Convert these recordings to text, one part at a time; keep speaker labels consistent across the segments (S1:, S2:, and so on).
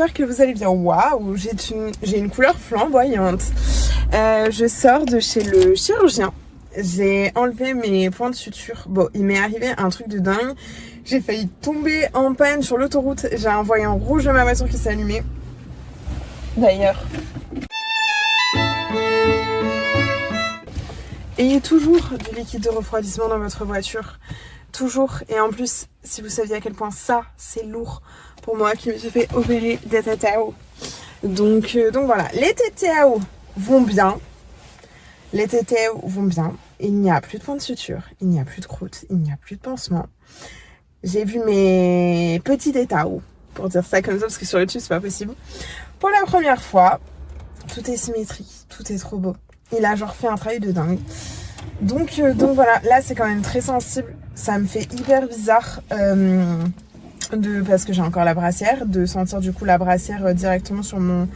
S1: j'espère que vous allez bien. Waouh, j'ai une couleur flamboyante. Je sors de chez le chirurgien. J'ai enlevé mes points de suture. Bon, il m'est arrivé un truc de dingue. J'ai failli tomber en panne sur l'autoroute. J'ai un voyant rouge de ma voiture qui s'est allumé. D'ailleurs, ayez toujours du liquide de refroidissement dans votre voiture. Toujours. Et en plus, si vous saviez à quel point ça, c'est lourd pour moi qui me suis fait opérer des tétaos. Donc voilà, les tétaos vont bien. Les tétaos vont bien. Il n'y a plus de points de suture, il n'y a plus de croûte, il n'y a plus de pansement. J'ai vu mes petits tétaos, pour dire ça comme ça, parce que sur YouTube, c'est pas possible. Pour la première fois, tout est symétrique, tout est trop beau. Il a genre fait un travail de dingue. Donc voilà, là c'est quand même très sensible. Ça me fait hyper bizarre parce que j'ai encore la brassière, de sentir du coup la brassière directement sur mon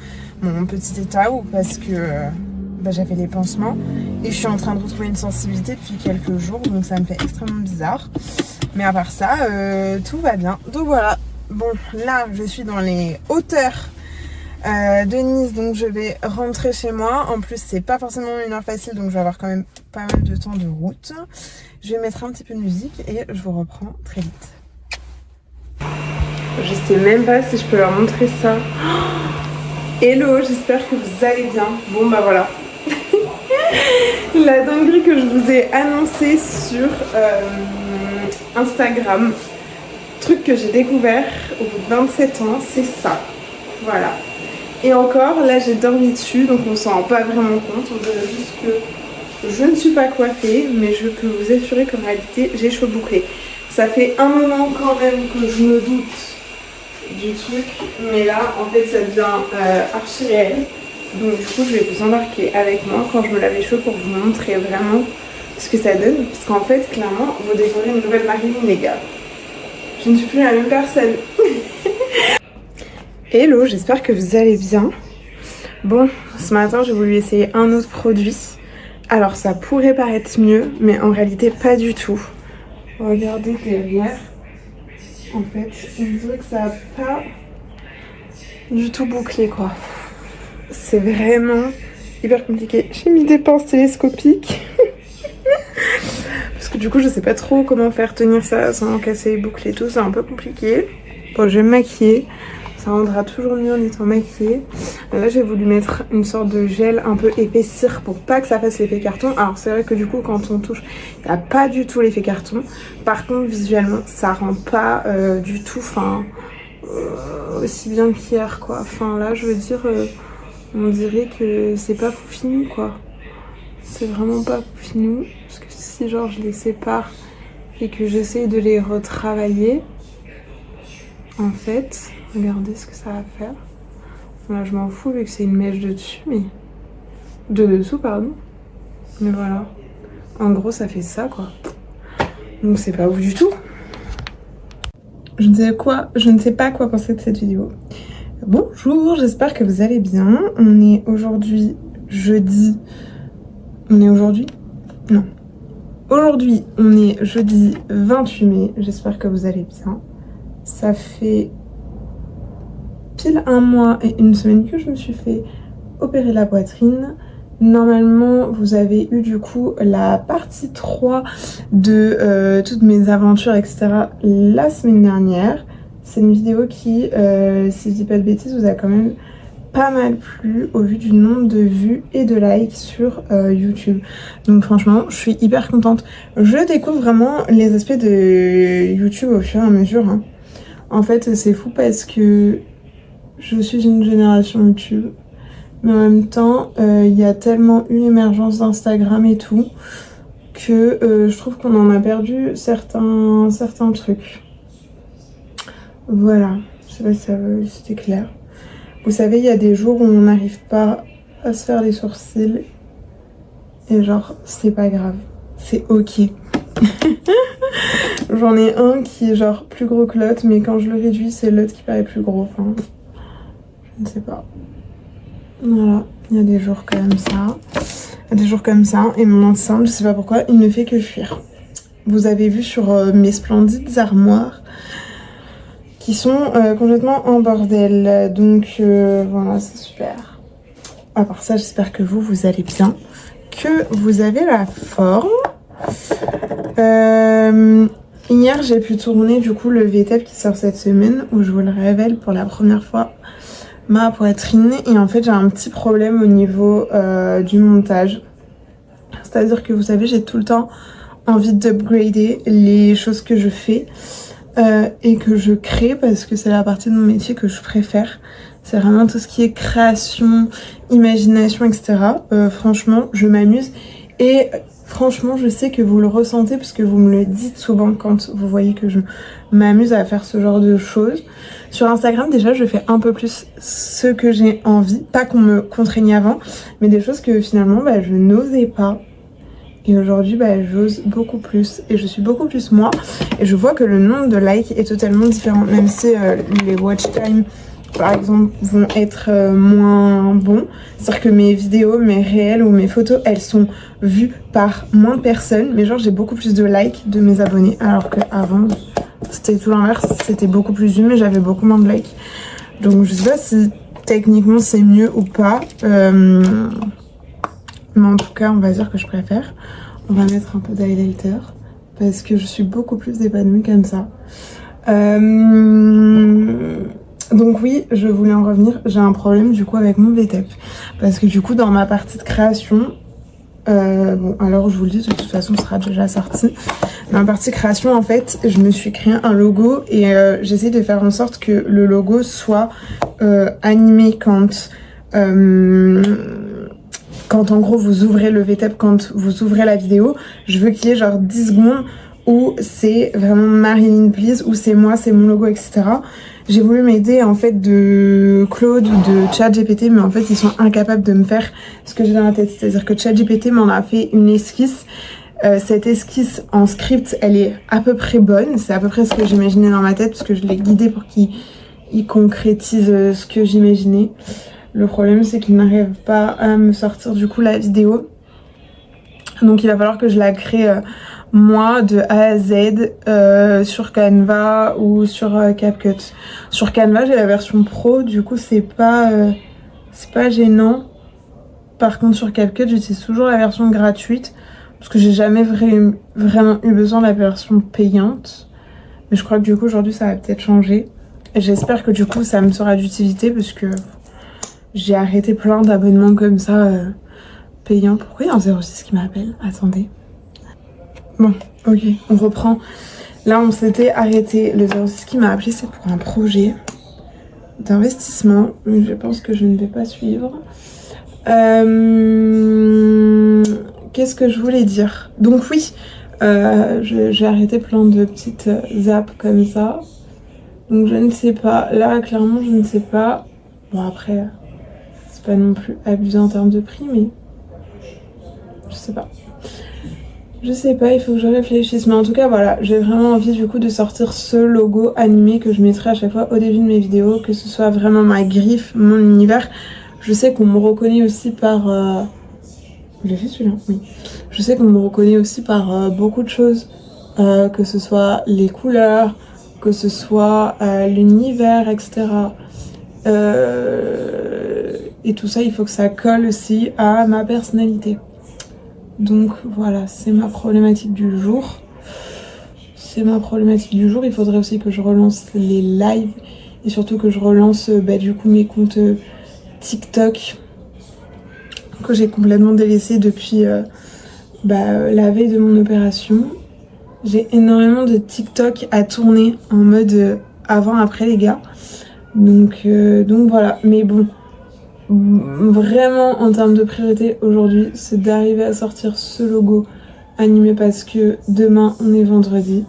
S1: petit tétao parce que j'avais les pansements et je suis en train de retrouver une sensibilité depuis quelques jours, donc ça me fait extrêmement bizarre. Mais à part ça, tout va bien. Donc voilà, bon là je suis dans les hauteurs de Nice, donc je vais rentrer chez moi. En plus c'est pas forcément une heure facile, donc je vais avoir quand même pas mal de temps de route. Je vais mettre un petit peu de musique et je vous reprends très vite. Je sais même pas si je peux leur montrer ça. Hello, j'espère que vous allez bien. Bon bah voilà. La dinguerie que je vous ai annoncée sur Instagram, truc que j'ai découvert au bout de 27 ans, c'est ça. Voilà. Et encore, là j'ai dormi dessus, donc on s'en rend pas vraiment compte. On dirait juste que je ne suis pas coiffée, mais je peux vous assurer qu'en réalité j'ai les cheveux bouclés. Ça fait un moment quand même que je me doute du truc, mais là en fait ça devient archi réel. Donc du coup je vais vous embarquer avec moi quand je me lave les cheveux pour vous montrer vraiment ce que ça donne. Parce qu'en fait clairement vous découvrez une nouvelle Marilyn les gars. Je ne suis plus la même personne. Hello, j'espère que vous allez bien. Bon, ce matin j'ai voulu essayer un autre produit. Alors ça pourrait paraître mieux, mais en réalité pas du tout. Regardez derrière. En fait, on dirait que ça n'a pas du tout bouclé quoi. C'est vraiment hyper compliqué. J'ai mis des pinces télescopiques. Parce que du coup je sais pas trop comment faire tenir ça sans casser les boucles et tout. C'est un peu compliqué. Bon, je vais me maquiller. Ça rendra toujours mieux en étant maquillée. Là j'ai voulu mettre une sorte de gel un peu épaissir pour pas que ça fasse l'effet carton. Alors c'est vrai que du coup quand on touche, il n'y a pas du tout l'effet carton. Par contre visuellement ça rend pas du tout aussi bien qu'hier quoi. Enfin là je veux dire on dirait que c'est pas fini quoi. C'est vraiment pas fini. Parce que si genre je les sépare et que j'essaye de les retravailler, en fait, regardez ce que ça va faire. Là, je m'en fous vu que c'est une mèche de dessus, mais... de dessous, pardon. Mais voilà. En gros, ça fait ça, quoi. Donc, c'est pas ouf du tout. Je ne sais pas quoi penser de cette vidéo. Bonjour, j'espère que vous allez bien. On est aujourd'hui jeudi... On est aujourd'hui? Non. Aujourd'hui, on est jeudi 28 mai. J'espère que vous allez bien. Ça fait pile un mois et une semaine que je me suis fait opérer la poitrine. Normalement, vous avez eu du coup la partie 3 de toutes mes aventures, etc. la semaine dernière. C'est une vidéo qui, si je dis pas de bêtises, vous a quand même pas mal plu au vu du nombre de vues et de likes sur YouTube. Donc franchement, je suis hyper contente. Je découvre vraiment les aspects de YouTube au fur et à mesure. Hein. En fait, c'est fou parce que je suis une génération YouTube. Mais en même temps, il y a tellement eu l'émergence d'Instagram et tout que je trouve qu'on en a perdu certains trucs. Voilà, je sais pas si c'était clair. Vous savez, il y a des jours où on n'arrive pas à se faire les sourcils. Et genre, c'est pas grave. C'est ok. J'en ai un qui est genre plus gros que l'autre, mais quand je le réduis, c'est l'autre qui paraît plus gros. Enfin, je ne sais pas. Voilà, il y a des jours comme ça. Il y a des jours comme ça. Et mon enceinte, je sais pas pourquoi, il ne fait que fuir. Vous avez vu sur mes splendides armoires qui sont complètement en bordel. Donc voilà, c'est super. À part ça, j'espère que vous allez bien, que vous avez la forme. Hier, j'ai pu tourner du coup le VTEP qui sort cette semaine, où je vous le révèle pour la première fois ma poitrine. Et en fait, j'ai un petit problème au niveau du montage. C'est-à-dire que vous savez, j'ai tout le temps envie d'upgrader les choses que je fais et que je crée, parce que c'est la partie de mon métier que je préfère. C'est vraiment tout ce qui est création, imagination, etc. Franchement, je m'amuse. Et franchement, je sais que vous le ressentez parce que vous me le dites souvent quand vous voyez que je m'amuse à faire ce genre de choses. Sur Instagram, déjà, je fais un peu plus ce que j'ai envie. Pas qu'on me contraigne avant, mais des choses que finalement, je n'osais pas. Et aujourd'hui, j'ose beaucoup plus. Et je suis beaucoup plus moi. Et je vois que le nombre de likes est totalement différent. Même si les watch time, par exemple, vont être moins bons. C'est-à-dire que mes vidéos, mes réels ou mes photos, elles sont vues par moins de personnes. Mais genre, j'ai beaucoup plus de likes de mes abonnés. Alors qu'avant, c'était tout l'inverse. C'était beaucoup plus vu, mais j'avais beaucoup moins de likes. Donc, je sais pas si techniquement c'est mieux ou pas. Mais en tout cas, on va dire que je préfère. On va mettre un peu d'highlighter parce que je suis beaucoup plus épanouie comme ça. Donc oui, je voulais en revenir. J'ai un problème du coup avec mon VTEP. Parce que du coup, dans ma partie de création... bon, alors je vous le dis, de toute façon, ce sera déjà sorti. Dans ma partie création, en fait, je me suis créé un logo et j'essaie de faire en sorte que le logo soit animé quand en gros vous ouvrez le VTEP, quand vous ouvrez la vidéo. Je veux qu'il y ait genre 10 secondes où c'est vraiment Marilyn Please, où c'est moi, c'est mon logo, etc. J'ai voulu m'aider en fait de Claude ou de ChatGPT, mais en fait ils sont incapables de me faire ce que j'ai dans la tête. C'est-à-dire que ChatGPT m'en a fait une esquisse. Cette esquisse en script, elle est à peu près bonne. C'est à peu près ce que j'imaginais dans ma tête, parce que je l'ai guidé pour qu'il concrétise ce que j'imaginais. Le problème, c'est qu'il n'arrive pas à me sortir du coup la vidéo. Donc il va falloir que je la crée moi de A à Z sur Canva ou sur CapCut. Sur Canva, j'ai la version pro, du coup c'est pas gênant. Par contre sur CapCut, j'utilise toujours la version gratuite parce que j'ai jamais vraiment eu besoin de la version payante. Mais je crois que du coup aujourd'hui ça va peut-être changer. Et j'espère que du coup ça me sera d'utilité, parce que j'ai arrêté plein d'abonnements comme ça payants. Pourquoi il y a un 06 qui m'appelle? Attendez. Bon, ok, on reprend. Là, on s'était arrêté. Le 06 qui m'a appelé, c'est pour un projet d'investissement. Mais je pense que je ne vais pas suivre. Qu'est-ce que je voulais dire? Donc oui, j'ai arrêté plein de petites apps comme ça. Donc je ne sais pas. Là, clairement, je ne sais pas. Bon, après... pas non plus abusé en termes de prix, mais je sais pas, il faut que je réfléchisse. Mais en tout cas voilà, j'ai vraiment envie du coup de sortir ce logo animé que je mettrai à chaque fois au début de mes vidéos, que ce soit vraiment ma griffe, mon univers. Je sais qu'on me reconnaît aussi par j'ai fait celui-là, oui. Je sais qu'on me reconnaît aussi par beaucoup de choses, que ce soit les couleurs, que ce soit l'univers, etc. Et tout ça, il faut que ça colle aussi à ma personnalité. Donc voilà, c'est ma problématique du jour. Il faudrait aussi que je relance les lives et surtout que je relance du coup mes comptes TikTok que j'ai complètement délaissé depuis la veille de mon opération. J'ai énormément de TikTok à tourner en mode avant-après les gars. Donc voilà, mais bon, vraiment en termes de priorité aujourd'hui, c'est d'arriver à sortir ce logo animé, parce que demain on est vendredi,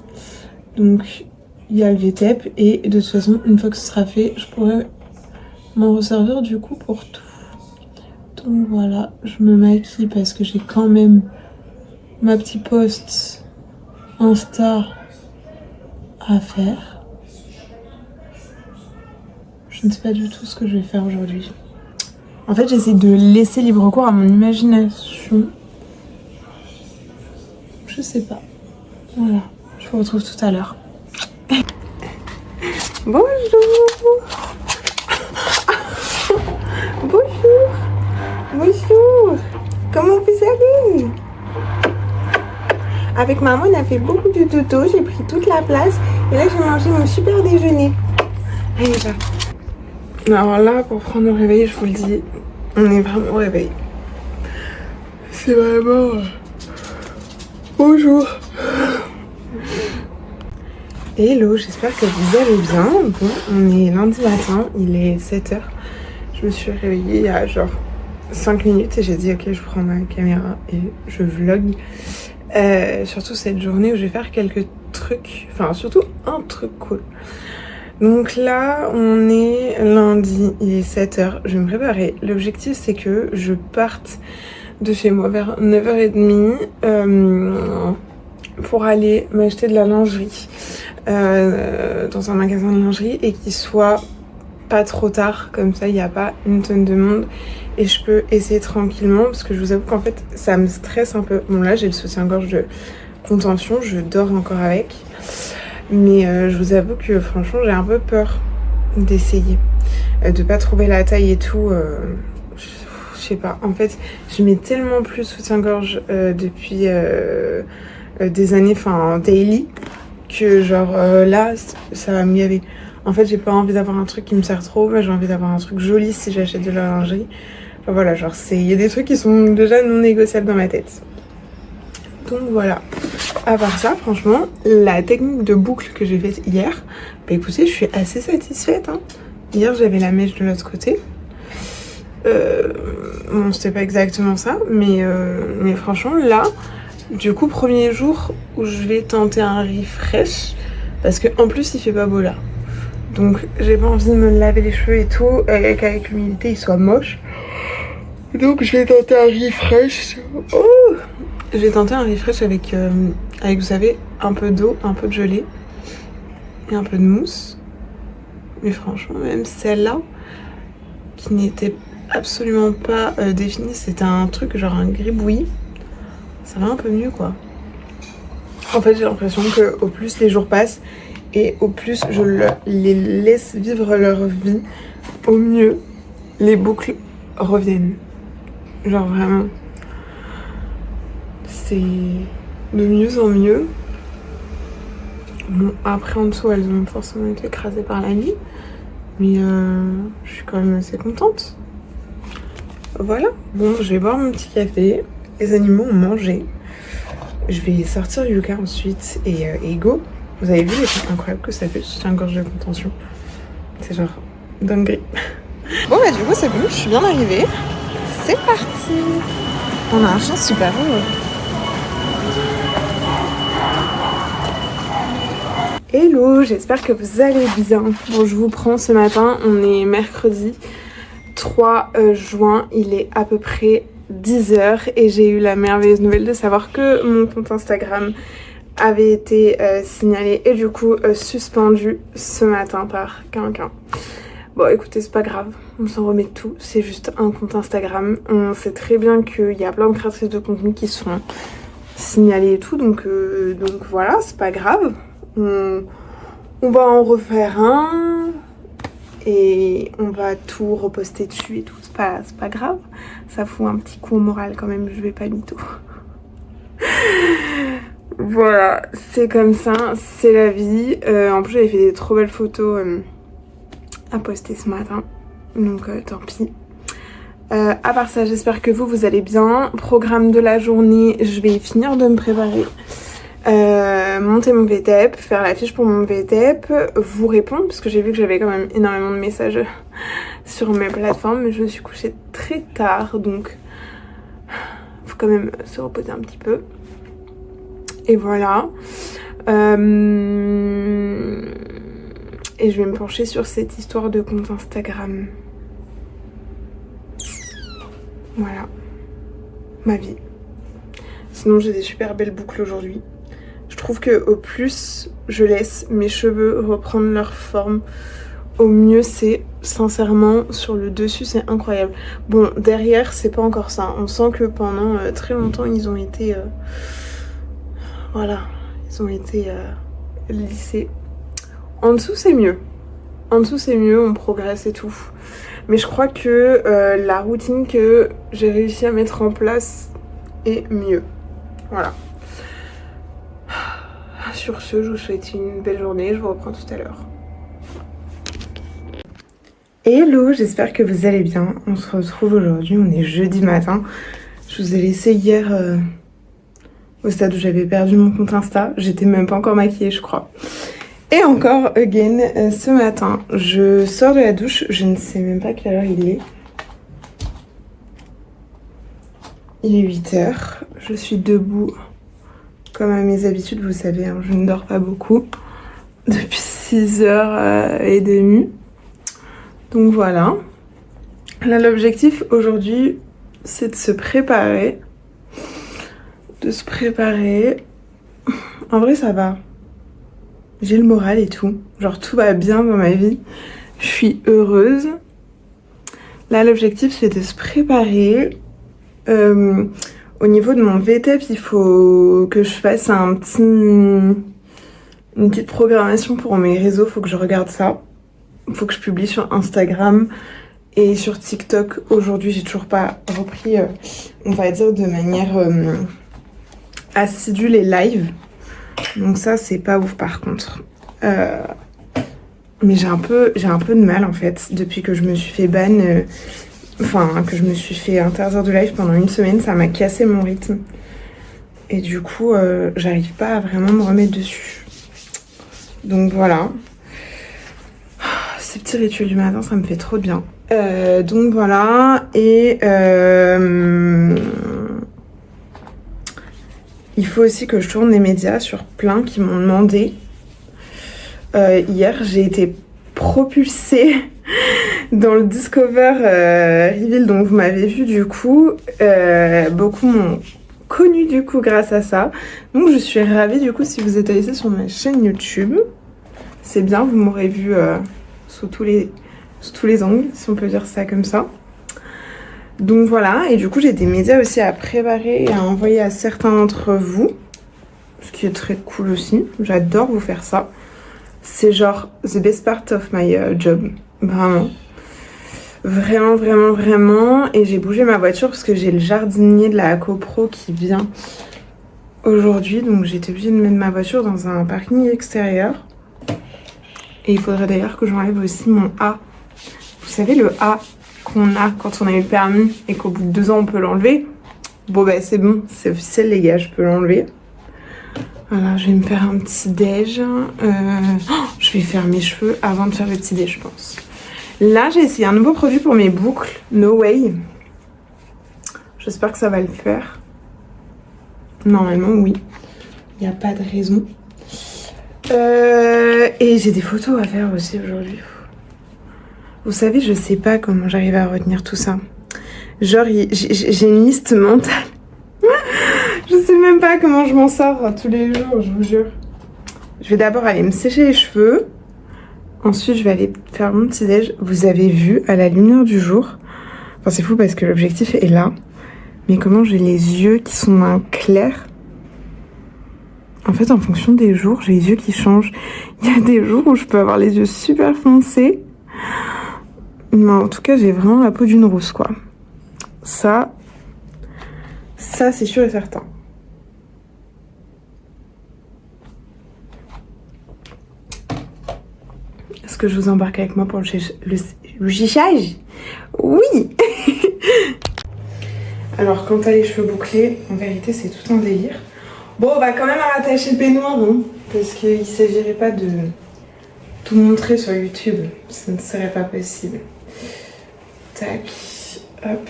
S1: donc il y a le VTEP et de toute façon une fois que ce sera fait, je pourrai m'en resservir du coup pour tout. Donc voilà, je me maquille parce que j'ai quand même ma petite post Insta à faire. Je ne sais pas du tout ce que je vais faire aujourd'hui. En fait, j'essaie de laisser libre cours à mon imagination. Je sais pas. Voilà, je vous retrouve tout à l'heure. Bonjour. Bonjour. Bonjour. Comment vous allez? Avec maman, on a fait beaucoup de dodo. J'ai pris toute la place. Et là, j'ai mangé mon super déjeuner. Allez, va. Alors là, pour prendre le réveil, je vous le dis, on est vraiment réveillé. C'est vraiment... Bonjour. Hello, j'espère que vous allez bien. Bon, on est lundi matin, il est 7h. Je me suis réveillée il y a genre 5 minutes et j'ai dit ok, je prends ma caméra et je vlog. Surtout cette journée où je vais faire quelques trucs, enfin surtout un truc cool. Donc là, on est lundi, il est 7h, je vais me préparer. L'objectif c'est que je parte de chez moi vers 9h30 pour aller m'acheter de la lingerie dans un magasin de lingerie et qu'il soit pas trop tard, comme ça il n'y a pas une tonne de monde et je peux essayer tranquillement parce que je vous avoue qu'en fait ça me stresse un peu. Bon là j'ai le soutien-gorge de contention, je dors encore avec, mais je vous avoue que franchement j'ai un peu peur d'essayer, de pas trouver la taille et tout. Je sais pas, en fait je mets tellement plus soutien-gorge depuis des années, enfin daily, que genre là ça va me gaver. En fait j'ai pas envie d'avoir un truc qui me sert trop, j'ai envie d'avoir un truc joli si j'achète de la lingerie. Enfin, voilà, genre il y a des trucs qui sont déjà non négociables dans ma tête. Donc voilà. À part ça, franchement, la technique de boucle que j'ai faite hier, bah écoutez, je suis assez satisfaite, hein. Hier j'avais la mèche de l'autre côté. Bon c'était pas exactement ça, mais franchement là, du coup premier jour où je vais tenter un refresh, parce que en plus il fait pas beau là. Donc j'ai pas envie de me laver les cheveux et tout, et qu'avec l'humidité il soit moche. Donc je vais tenter un refresh. Oh, je vais tenter un refresh avec, vous savez, un peu d'eau, un peu de gelée et un peu de mousse. Mais franchement, même celle-là, qui n'était absolument pas définie, c'était un truc genre un gribouillis. Ça va un peu mieux quoi. En fait j'ai l'impression que au plus les jours passent et au plus je les laisse vivre leur vie, au mieux les boucles reviennent. Genre vraiment, c'est de mieux en mieux. Bon, après en dessous elles ont forcément été écrasées par la nuit, mais je suis quand même assez contente. Voilà, bon je vais boire mon petit café, les animaux ont mangé. Je vais sortir Yuka ensuite et go. Vous avez vu l'effet incroyable que ça fait, j'ai un gorge de contention. C'est genre dinguerie. Bon bah du coup c'est bon, je suis bien arrivée. C'est parti. On a un chien super heureux. Hello, j'espère que vous allez bien. Bon je vous prends ce matin, on est mercredi 3 juin, il est à peu près 10h et j'ai eu la merveilleuse nouvelle de savoir que mon compte Instagram avait été signalé et du coup suspendu ce matin par quelqu'un. Bon écoutez, c'est pas grave, on s'en remet de tout, c'est juste un compte Instagram. On sait très bien qu'il y a plein de créatrices de contenu qui sont signalées et tout, donc voilà, c'est pas grave. On va en refaire un et on va tout reposter dessus et tout, c'est pas grave. Ça fout un petit coup au moral quand même, je vais pas mytho. Voilà, c'est comme ça, c'est la vie. En plus j'avais fait des trop belles photos à poster ce matin, donc tant pis. À part ça, j'espère que vous allez bien. Programme de la journée, je vais finir de me préparer, monter mon VTEP, faire la fiche pour mon VTEP, vous répondre parce que j'ai vu que j'avais quand même énormément de messages sur mes plateformes, mais je me suis couchée très tard, donc faut quand même se reposer un petit peu. Et voilà. Et je vais me pencher sur cette histoire de compte Instagram. Voilà. Ma vie. Sinon j'ai des super belles boucles aujourd'hui. Je trouve que au plus je laisse mes cheveux reprendre leur forme, au mieux c'est. Sincèrement, sur le dessus c'est incroyable. Bon, derrière c'est pas encore ça. On sent que pendant très longtemps ils ont été... voilà, ils ont été lissés. En dessous c'est mieux. En dessous c'est mieux, on progresse et tout. Mais je crois que la routine que j'ai réussi à mettre en place est mieux. Voilà. Sur ce, je vous souhaite une belle journée, je vous reprends tout à l'heure. Hello, j'espère que vous allez bien. On se retrouve aujourd'hui, on est jeudi matin. Je vous ai laissé hier au stade où j'avais perdu mon compte Insta. J'étais même pas encore maquillée, je crois. Et encore, again, ce matin, je sors de la douche. Je ne sais même pas quelle heure il est. Il est 8h. Je suis debout. Comme à mes habitudes, vous savez, hein, je ne dors pas beaucoup. Depuis 6h30. Donc voilà. Là, l'objectif aujourd'hui, c'est de se préparer. En vrai, ça va. J'ai le moral et tout. Genre, tout va bien dans ma vie. Je suis heureuse. Là, l'objectif, c'est de se préparer. Au niveau de mon VTEP, il faut que je fasse une petite programmation pour mes réseaux. Faut que je regarde ça. Faut que je publie sur Instagram et sur TikTok. Aujourd'hui, j'ai toujours pas repris, on va dire, de manière assidue les lives. Donc ça, c'est pas ouf par contre. Mais j'ai un peu de mal en fait. Depuis que je me suis fait ban, que je me suis fait interdire de live pendant une semaine, ça m'a cassé mon rythme. Et du coup, j'arrive pas à vraiment me remettre dessus. Donc voilà. Ces petits rituels du matin, ça me fait trop de bien. Donc voilà. Et il faut aussi que je tourne les médias sur plein qui m'ont demandé. Hier, j'ai été propulsée dans le Discover Reveal, donc vous m'avez vu du coup. Beaucoup m'ont connu du coup grâce à ça. Donc je suis ravie du coup si vous êtes allés sur ma chaîne YouTube. C'est bien, vous m'aurez vu sous tous les angles, si on peut dire ça comme ça. Donc voilà, et du coup j'ai des médias aussi à préparer et à envoyer à certains d'entre vous. Ce qui est très cool aussi, j'adore vous faire ça. C'est genre the best part of my job, vraiment. Vraiment. Et j'ai bougé ma voiture parce que j'ai le jardinier de la CoPro qui vient aujourd'hui. Donc j'étais obligée de mettre ma voiture dans un parking extérieur. Et il faudrait d'ailleurs que j'enlève aussi mon A. Vous savez le A qu'on a quand on a eu le permis et qu'au bout de 2 ans on peut l'enlever. Bon bah c'est bon, c'est officiel les gars, je peux l'enlever. Voilà, je vais me faire un petit déj. Je vais faire mes cheveux avant de faire le petit déj, je pense. Là, j'ai essayé un nouveau produit pour mes boucles. No Way. J'espère que ça va le faire. Normalement, oui. Il n'y a pas de raison. Et j'ai des photos à faire aussi aujourd'hui. Vous savez, je sais pas comment j'arrive à retenir tout ça. Genre, j'ai une liste mentale. Je sais même pas comment je m'en sors tous les jours, je vous jure. Je vais d'abord aller me sécher les cheveux. Ensuite, je vais aller faire mon petit déj. Vous avez vu à la lumière du jour. Enfin, c'est fou parce que l'objectif est là. Mais comment j'ai les yeux qui sont d'un clair. En fait, en fonction des jours, j'ai les yeux qui changent. Il y a des jours où je peux avoir les yeux super foncés. Mais en tout cas, j'ai vraiment la peau d'une rousse, quoi. Ça, c'est sûr et certain. Est-ce que je vous embarque avec moi pour le chichage? Oui. Alors, quant à les cheveux bouclés, en vérité, c'est tout un délire. Bon, on va quand même rattacher le peignoir, hein, parce qu'il ne s'agirait pas de tout montrer sur YouTube. Ça ne serait pas possible. Tac, hop.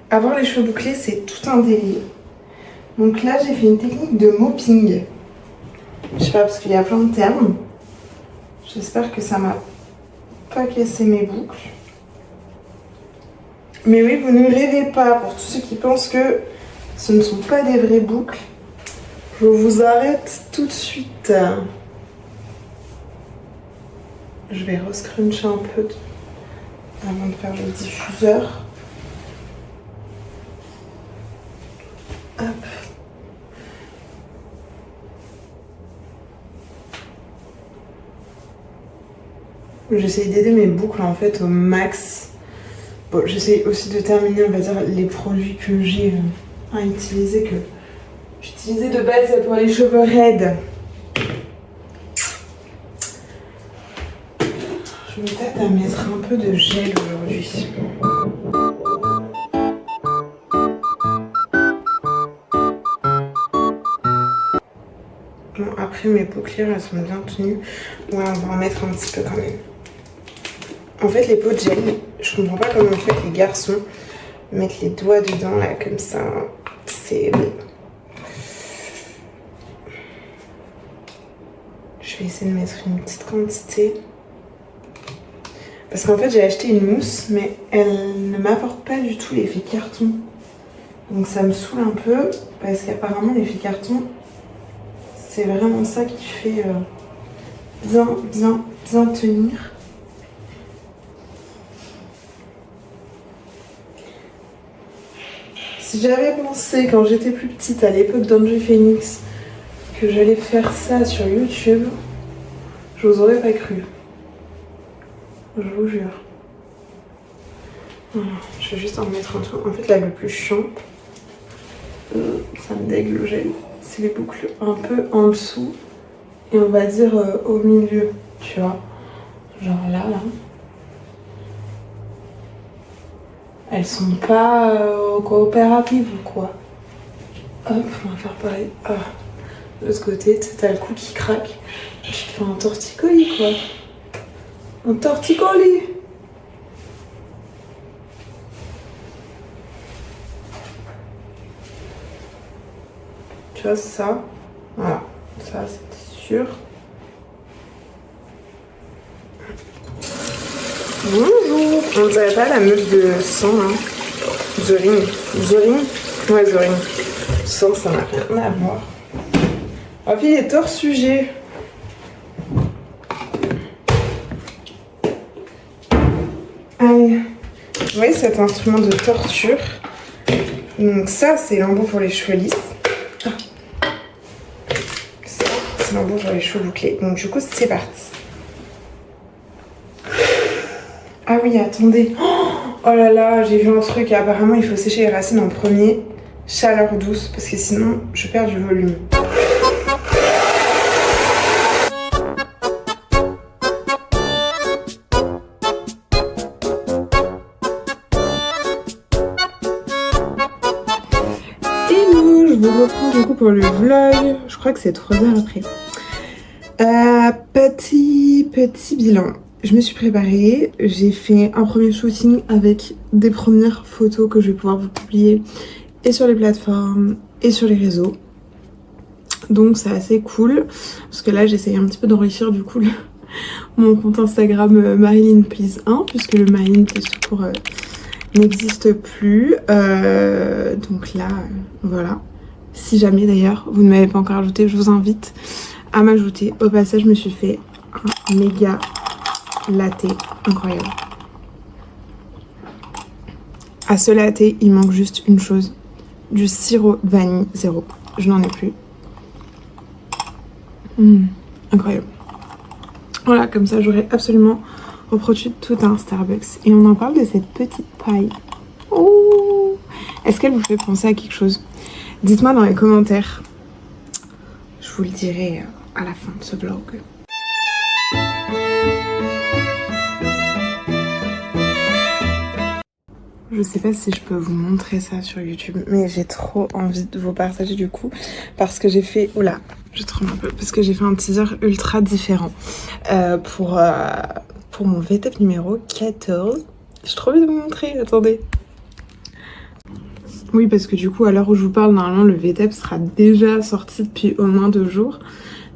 S1: Avoir les cheveux bouclés, c'est tout un délire. Donc là, j'ai fait une technique de mopping. Je sais pas, parce qu'il y a plein de termes. J'espère que ça m'a pas cassé mes boucles. Mais oui, vous ne rêvez pas. Pour tous ceux qui pensent que ce ne sont pas des vraies boucles, je vous arrête tout de suite. Je vais rescruncher un peu avant de faire le diffuseur. Hop. j'essaye d'aider mes boucles en fait au max. Bon, j'essaye aussi de terminer, on va dire, les produits que j'ai à utiliser, que j'utilisais de base pour les cheveux raides. Je me tâte à mettre un peu de gel aujourd'hui. Bon, après mes paupières elles sont bien tenues. Ouais, on va en mettre un petit peu quand même. En fait, les pots de gel, je comprends pas comment en fait les garçons mettent les doigts dedans là comme ça. C'est. Je vais essayer de mettre une petite quantité. Parce qu'en fait, j'ai acheté une mousse, mais elle ne m'apporte pas du tout l'effet carton. Donc ça me saoule un peu, parce qu'apparemment, l'effet carton, c'est vraiment ça qui fait bien tenir. Si j'avais pensé, quand j'étais plus petite, à l'époque d'Angie Phoenix, que j'allais faire ça sur YouTube, je vous aurais pas cru. Je vous jure. Voilà, je vais juste en mettre un tout. En fait, là, le plus chiant, ça me dégue le gel. C'est les boucles un peu en dessous et on va dire au milieu, tu vois. Genre là. Elles sont pas coopératives ou quoi. Hop, on va faire pareil. Ah. De l'autre côté, tu sais, t'as le cou qui craque. Tu te fais un torticolis, quoi. Un torticolis. Tu vois ça. Voilà. Ça, c'était sûr. Bonjour. On dirait pas la meuf de sang, hein. Zoring. Zoring. Ouais, Zoring. Sang, ça n'a rien à voir. Ah, puis il est hors sujet. Allez. Vous voyez cet instrument de torture? Donc ça, c'est l'embout pour les cheveux lisses. Ça, c'est l'embout pour les cheveux bouclés. Donc du coup, c'est parti. Ah oui, attendez. Oh là là, j'ai vu un truc. Apparemment, il faut sécher les racines en premier. Chaleur douce, parce que sinon, je perds du volume. Hello, je vous reprends du coup pour le vlog. Je crois que c'est 3 heures après. Petit bilan. Je me suis préparée, j'ai fait un premier shooting avec des premières photos que je vais pouvoir vous publier et sur les plateformes et sur les réseaux. Donc c'est assez cool parce que là j'essaye un petit peu d'enrichir du coup mon compte Instagram Marilyn Please 1 puisque le Marilyn Please tout court n'existe plus. Donc là voilà. Si jamais d'ailleurs vous ne m'avez pas encore ajouté, je vous invite à m'ajouter. Au passage je me suis fait un méga latte incroyable. À ce latte il manque juste une chose, du sirop vanille 0. Je n'en ai plus. Incroyable. Voilà, comme ça j'aurais absolument reproduit tout un Starbucks. Et on en parle de cette petite paille. Oh, est-ce qu'elle vous fait penser à quelque chose? Dites-moi dans les commentaires. Je vous le dirai à la fin de ce vlog. Je sais pas si je peux vous montrer ça sur YouTube, mais j'ai trop envie de vous partager du coup, parce que j'ai fait, oula, je tremble un peu, parce que j'ai fait un teaser ultra différent pour mon VTEP numéro 14. J'ai trop envie de vous montrer, attendez. Oui, parce que du coup, à l'heure où je vous parle, normalement le VTEP sera déjà sorti depuis au moins 2 jours.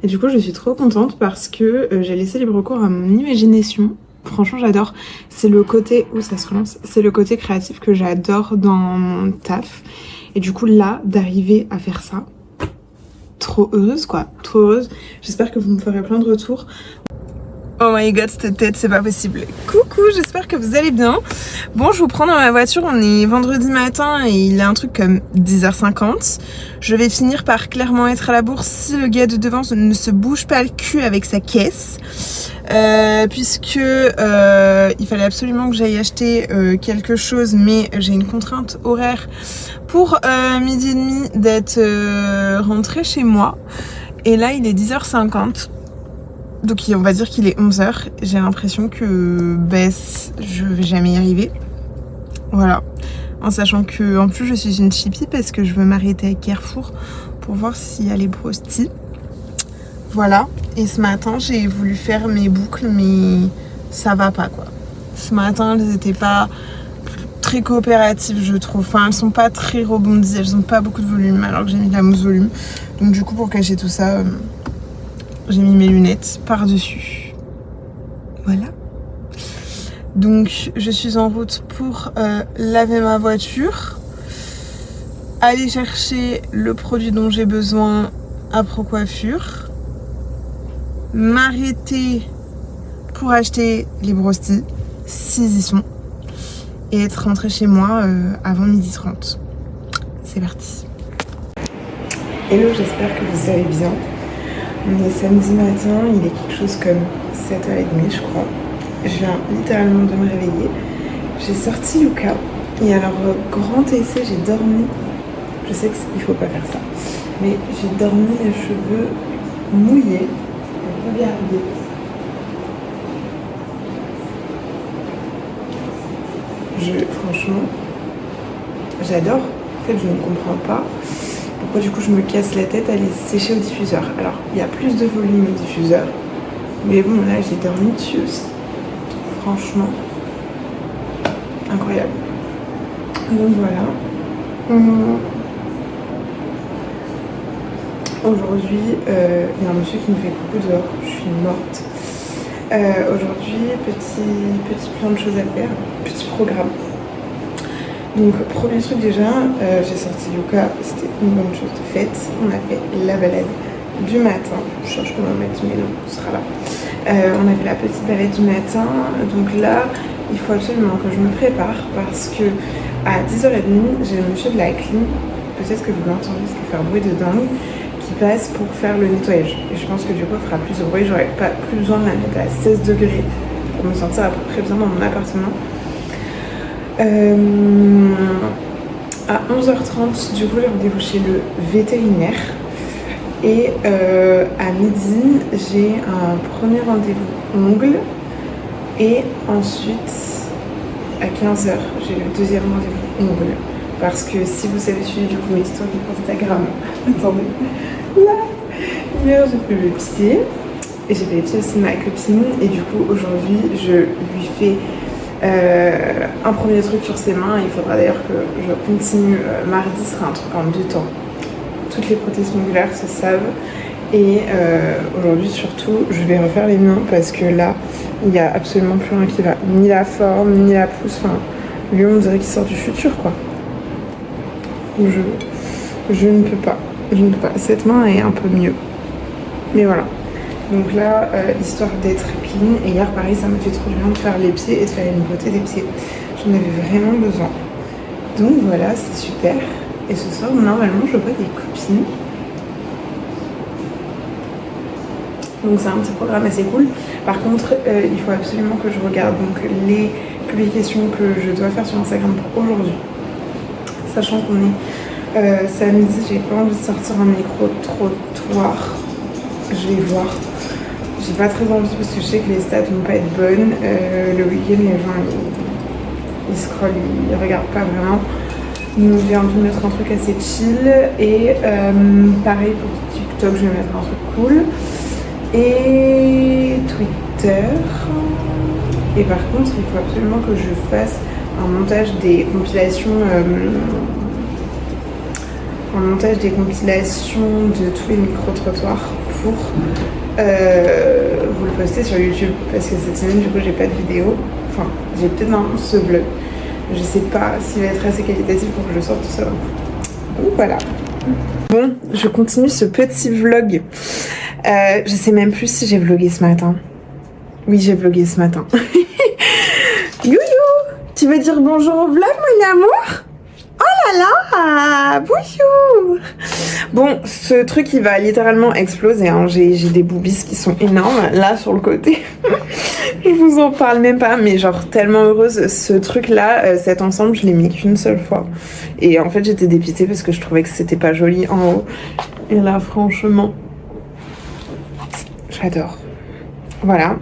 S1: Et du coup, je suis trop contente parce que j'ai laissé libre cours à mon imagination. Franchement, j'adore. C'est le côté où ça se relance. C'est le côté créatif que j'adore dans mon taf. Et du coup, là, d'arriver à faire ça, trop heureuse, quoi. Trop heureuse. J'espère que vous me ferez plein de retours. Oh my god, cette tête, c'est pas possible. Coucou, j'espère que vous allez bien. Bon, je vous prends dans ma voiture, on est vendredi matin et il est un truc comme 10h50. Je vais finir par clairement être à la bourse si le gars de devant ne se bouge pas le cul avec sa caisse. Puisque il fallait absolument que j'aille acheter quelque chose, mais j'ai une contrainte horaire pour midi et demi d'être rentrée chez moi. Et là, il est 10h50. Donc on va dire qu'il est 11h. J'ai l'impression que je vais jamais y arriver. Voilà. En sachant que en plus je suis une chippie parce que je veux m'arrêter à Carrefour pour voir s'il y a les brostis. Voilà. Et ce matin j'ai voulu faire mes boucles mais ça va pas quoi. Ce matin elles étaient pas très coopératives je trouve. Enfin elles sont pas très rebondies, elles ont pas beaucoup de volume alors que j'ai mis de la mousse volume. Donc du coup pour cacher tout ça... j'ai mis mes lunettes par-dessus. Voilà. Donc, je suis en route pour laver ma voiture. Aller chercher le produit dont j'ai besoin à Procoiffure. M'arrêter pour acheter les brostis, s'ils y sont. Et être rentrée chez moi avant 12h30. C'est parti. Hello, j'espère que vous allez bien. On est samedi matin, il est quelque chose comme 7h30 je crois. Je viens littéralement de me réveiller. J'ai sorti Yuka. Et alors, grand essai, j'ai dormi. Je sais qu'il faut pas faire ça. Mais j'ai dormi les cheveux mouillés. Regardez. Franchement, j'adore. En fait, je ne comprends pas pourquoi du coup je me casse la tête à les sécher au diffuseur. Alors il y a plus de volume au diffuseur, mais bon là j'ai dormi dessus aussi. Franchement, incroyable. Donc voilà. Aujourd'hui, il y a un monsieur qui me fait coucou dehors, je suis morte. Aujourd'hui, petit plein de choses à faire, petit programme. Donc premier truc déjà, j'ai sorti Yuka, c'était une bonne chose de faite. On a fait la balade du matin. Je cherche comment mettre, mais non, ce sera là. On a fait la petite balade du matin. Donc là, il faut absolument que je me prépare parce que à 10h30, j'ai le monsieur de la clim, peut-être que vous l'entendez parce qu'il fait un bruit de dingue, qui passe pour faire le nettoyage. Et je pense que du coup, il fera plus de bruit. J'aurai pas plus besoin de la mettre à 16 degrés pour me sentir à peu près bien dans mon appartement. À 11h30, du coup, j'ai rendez-vous chez le vétérinaire. Et à midi, j'ai un premier rendez-vous ongles. Et ensuite, à 15h, j'ai le deuxième rendez-vous ongles. Parce que si vous avez suivi du coup mes stories Instagram, attendez, là, hier j'ai fait mes pieds. Et j'ai fait les pieds aussi de ma copine. Et du coup, aujourd'hui, je lui fais un premier truc sur ses mains. Il faudra d'ailleurs que je continue. Mardi sera un truc en 2 temps. Toutes les prothèses ongulaires se savent. Et aujourd'hui surtout je vais refaire les miens parce que là il n'y a absolument plus rien qui va. Ni la forme, ni la pousse. Enfin, lui on dirait qu'il sort du futur quoi. Je ne peux pas. Je ne peux pas. Cette main est un peu mieux. Mais voilà. Donc là, histoire d'être clean, et hier pareil, ça m'a fait trop du bien de faire les pieds et de faire une beauté des pieds. J'en avais vraiment besoin. Donc voilà, c'est super. Et ce soir, normalement, je vois des copines. Donc c'est un petit programme assez cool. Par contre, il faut absolument que je regarde donc les publications que je dois faire sur Instagram pour aujourd'hui. Sachant qu'on est samedi, j'ai pas envie de sortir un micro-trottoir. Je vais voir. J'ai pas très envie parce que je sais que les stats vont pas être bonnes. Le week-end, les gens ils scrollent, ils regardent pas vraiment. Donc j'ai envie de mettre un truc assez chill. Et pareil pour TikTok, je vais mettre un truc cool. Et Twitter. Et par contre, il faut absolument que je fasse un montage des compilations. De tous les micro-trottoirs pour vous le poster sur YouTube parce que cette semaine du coup j'ai pas de vidéo, enfin j'ai peut-être ce vlog, je sais pas s'il va être assez qualitatif pour que je sorte tout ça. Donc voilà. Bon, je continue ce petit vlog. Je sais même plus si j'ai vlogué ce matin. Oui, j'ai vlogué ce matin. Youhou! Tu veux dire bonjour au vlog, mon amour? Oh là là! Bonjour! Bon, ce truc, il va littéralement exploser. Hein. J'ai des boobies qui sont énormes, là, sur le côté. Je vous en parle même pas, mais genre, tellement heureuse. Ce truc-là, cet ensemble, je l'ai mis qu'une seule fois. Et en fait, j'étais dépitée parce que je trouvais que c'était pas joli en haut. Et là, franchement, j'adore. Voilà.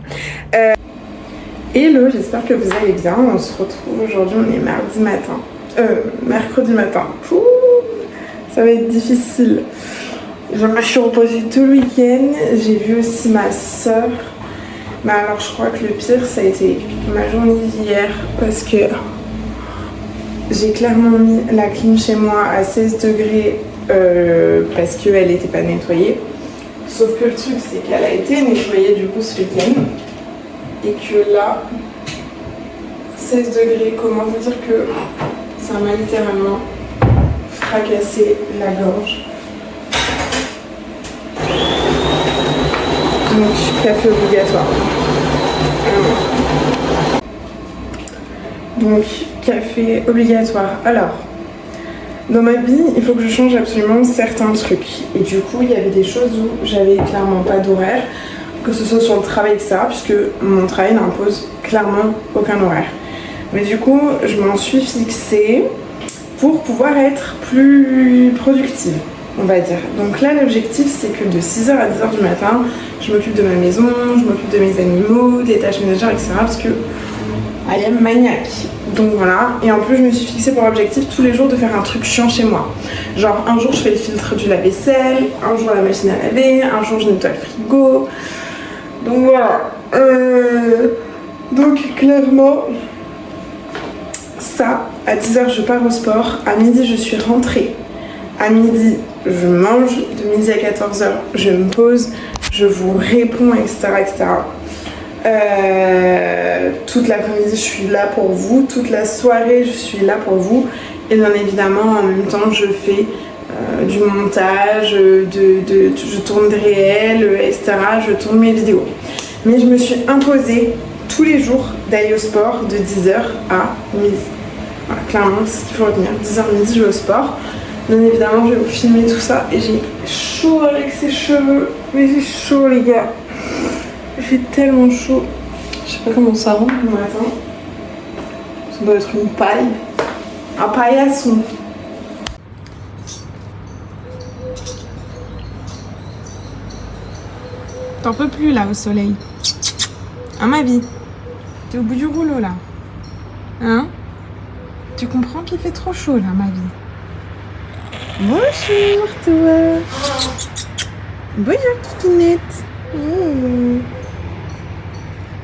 S1: Hello, j'espère que vous allez bien. On se retrouve aujourd'hui, on est mardi matin. Mercredi matin. Ouh, ça va être difficile. Je me suis reposée tout le week-end. J'ai vu aussi ma soeur. Mais alors, je crois que le pire, ça a été ma journée d'hier. Parce que j'ai clairement mis la clim chez moi à 16 degrés parce qu'elle n'était pas nettoyée. Sauf que le truc, c'est qu'elle a été nettoyée du coup ce week-end. Et que là, 16 degrés, comment vous dire que ça m'a littéralement fracassé la gorge. Donc, café obligatoire. Donc, café obligatoire. Alors, dans ma vie, il faut que je change absolument certains trucs. Et du coup, il y avait des choses où j'avais clairement pas d'horaire, que ce soit sur le travail, etc. Puisque mon travail n'impose clairement aucun horaire. Mais du coup, je m'en suis fixée pour pouvoir être plus productive, on va dire. Donc là, l'objectif, c'est que de 6h à 10h du matin, je m'occupe de ma maison, je m'occupe de mes animaux, des tâches ménagères, etc. Parce que I am maniaque. Donc voilà. Et en plus, je me suis fixée pour objectif tous les jours de faire un truc chiant chez moi. Genre, un jour, je fais le filtre du lave-vaisselle, un jour, la machine à laver, un jour, je nettoie le frigo. Donc voilà. Donc clairement, ça, à 10h, je pars au sport. À midi, je suis rentrée. À midi, je mange. De midi à 14h, je me pose. Je vous réponds, etc. etc. Toute l'après-midi, je suis là pour vous. Toute la soirée, je suis là pour vous. Et bien évidemment, en même temps, je fais du montage, je tourne des réels, etc. Je tourne mes vidéos. Mais je me suis imposée tous les jours d'aller au sport de 10h à midi. Voilà, clairement, c'est ce qu'il faut retenir. 10h midi, je vais au sport. Bien évidemment, je vais vous filmer tout ça. Et j'ai chaud avec ces cheveux. Mais j'ai chaud, les gars. J'ai tellement chaud. Je sais pas comment ça rend. Mais attends. Ça doit être une paille. Un paillasson. T'en peux plus là au soleil. Hein, ma vie? T'es au bout du rouleau là. Hein? Tu comprends qu'il fait trop chaud là, ma vie? Bonjour toi. Bonjour Kikinette. Mmh.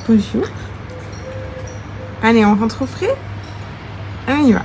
S1: Bonjour. Allez, on rentre au frais? On y va.